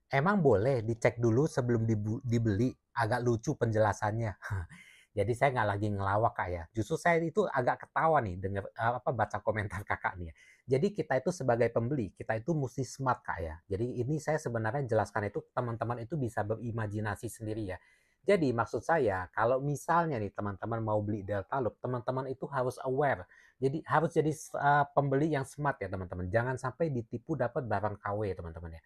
Emang boleh dicek dulu sebelum dibeli? Agak lucu penjelasannya. Jadi saya nggak lagi ngelawak, Kak, ya. Justru saya itu agak ketawa nih denger, baca komentar Kakak nih ya. Jadi kita itu sebagai pembeli, kita itu musti smart, Kak, ya. Jadi ini saya sebenarnya jelaskan itu teman-teman itu bisa berimajinasi sendiri ya. Jadi maksud saya kalau misalnya nih teman-teman mau beli Deltalup, teman-teman itu harus aware. Jadi harus jadi pembeli yang smart ya teman-teman. Jangan sampai ditipu dapat barang KW teman-teman ya.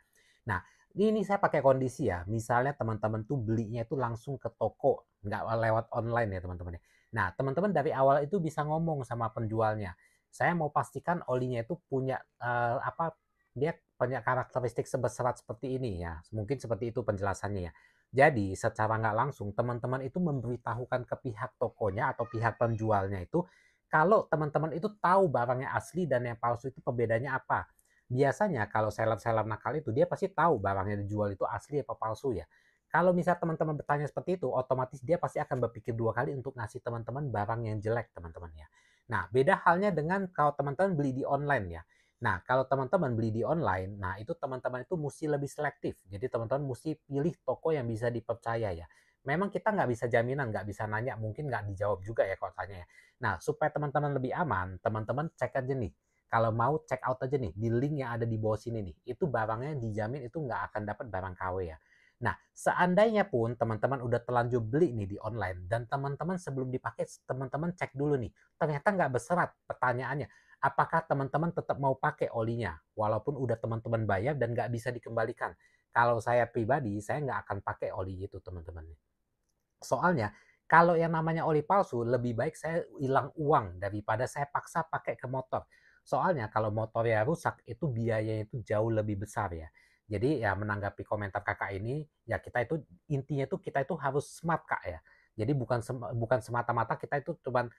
Nah, ini saya pakai kondisi ya, misalnya teman-teman tuh belinya itu langsung ke toko, nggak lewat online ya teman-teman ya. Nah, teman-teman dari awal itu bisa ngomong sama penjualnya, saya mau pastikan olinya itu punya dia punya karakteristik seberat seperti ini ya, mungkin seperti itu penjelasannya ya. Jadi secara nggak langsung teman-teman itu memberitahukan ke pihak tokonya atau pihak penjualnya itu kalau teman-teman itu tahu barangnya asli dan yang palsu itu perbedaannya apa. Biasanya kalau seller-seller nakal itu dia pasti tahu barang yang dijual itu asli apa palsu ya. Kalau misal teman-teman bertanya seperti itu, otomatis dia pasti akan berpikir 2 kali untuk ngasih teman-teman barang yang jelek teman-teman ya. Nah, beda halnya dengan kalau teman-teman beli di online ya. Nah, kalau teman-teman beli di online, nah itu teman-teman itu mesti lebih selektif. Jadi teman-teman mesti pilih toko yang bisa dipercaya ya. Memang kita nggak bisa jaminan, nggak bisa nanya, mungkin nggak dijawab juga ya kalau tanya ya. Nah, supaya teman-teman lebih aman, teman-teman cek aja nih kalau mau check out aja nih di link yang ada di bawah sini nih. Itu barangnya dijamin itu nggak akan dapat barang KW ya. Nah, seandainya pun teman-teman udah terlanjur beli nih di online dan teman-teman sebelum dipakai teman-teman cek dulu nih. Ternyata nggak berserat pertanyaannya. Apakah teman-teman tetap mau pakai olinya walaupun udah teman-teman bayar dan nggak bisa dikembalikan? Kalau saya pribadi, saya nggak akan pakai oli itu teman-teman. Soalnya kalau yang namanya oli palsu lebih baik saya hilang uang daripada saya paksa pakai ke motor. Soalnya kalau motornya rusak itu biayanya itu jauh lebih besar ya. Jadi ya menanggapi komentar Kakak ini, ya kita itu intinya itu kita itu harus smart Kak ya. Jadi bukan semata-mata kita itu cuman,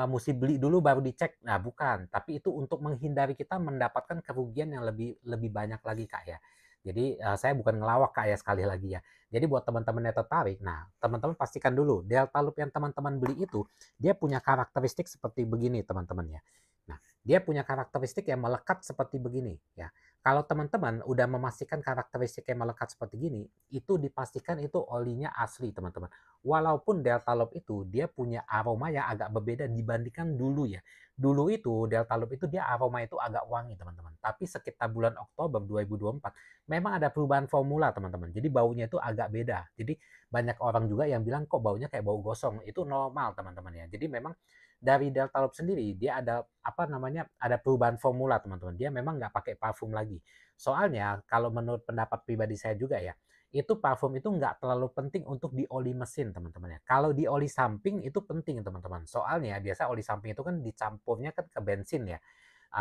musti beli dulu baru dicek, nah bukan. Tapi itu untuk menghindari kita mendapatkan kerugian yang lebih lebih banyak lagi Kak ya. Jadi, saya bukan ngelawak Kak ya sekali lagi ya. Jadi buat teman-teman yang tertarik, nah teman-teman pastikan dulu Deltalup yang teman-teman beli itu, dia punya karakteristik seperti begini teman-teman ya. Nah, dia punya karakteristik yang melekat seperti begini ya. Kalau teman-teman udah memastikan karakteristik yang melekat seperti gini, itu dipastikan itu olinya asli teman-teman. Walaupun Deltalup itu dia punya aroma yang agak berbeda dibandingkan dulu ya. Dulu itu Deltalup itu dia aroma itu agak wangi teman-teman. Tapi sekitar bulan Oktober 2024 memang ada perubahan formula teman-teman. Jadi baunya itu agak beda. Jadi banyak orang juga yang bilang kok baunya kayak bau gosong. Itu normal teman-teman ya. Jadi memang dari Deltalop sendiri dia ada apa namanya ada perubahan formula teman-teman. Dia memang nggak pakai parfum lagi. Soalnya kalau menurut pendapat pribadi saya juga ya, itu parfum itu nggak terlalu penting untuk di oli mesin teman-teman ya. Kalau di oli samping itu penting teman-teman. Soalnya biasa oli samping itu kan dicampurnya kan ke bensin ya.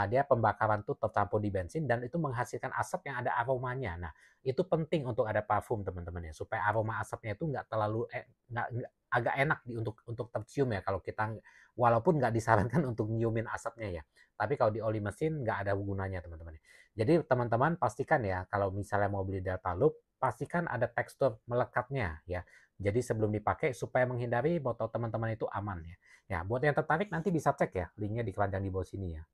Dia pembakaran tuh tercampur di bensin dan itu menghasilkan asap yang ada aromanya. Nah, itu penting untuk ada parfum teman-teman ya, supaya aroma asapnya itu nggak terlalu nggak agak enak untuk tercium ya kalau kita walaupun nggak disarankan untuk nyiumin asapnya ya. Tapi kalau di oli mesin nggak ada gunanya teman-teman ya. Jadi teman-teman pastikan ya kalau misalnya mau beli Deltalup, pastikan ada tekstur melekatnya ya. Jadi sebelum dipakai supaya menghindari botol teman-teman itu aman ya. Ya, buat yang tertarik nanti bisa cek ya linknya di keranjang di bawah sini ya.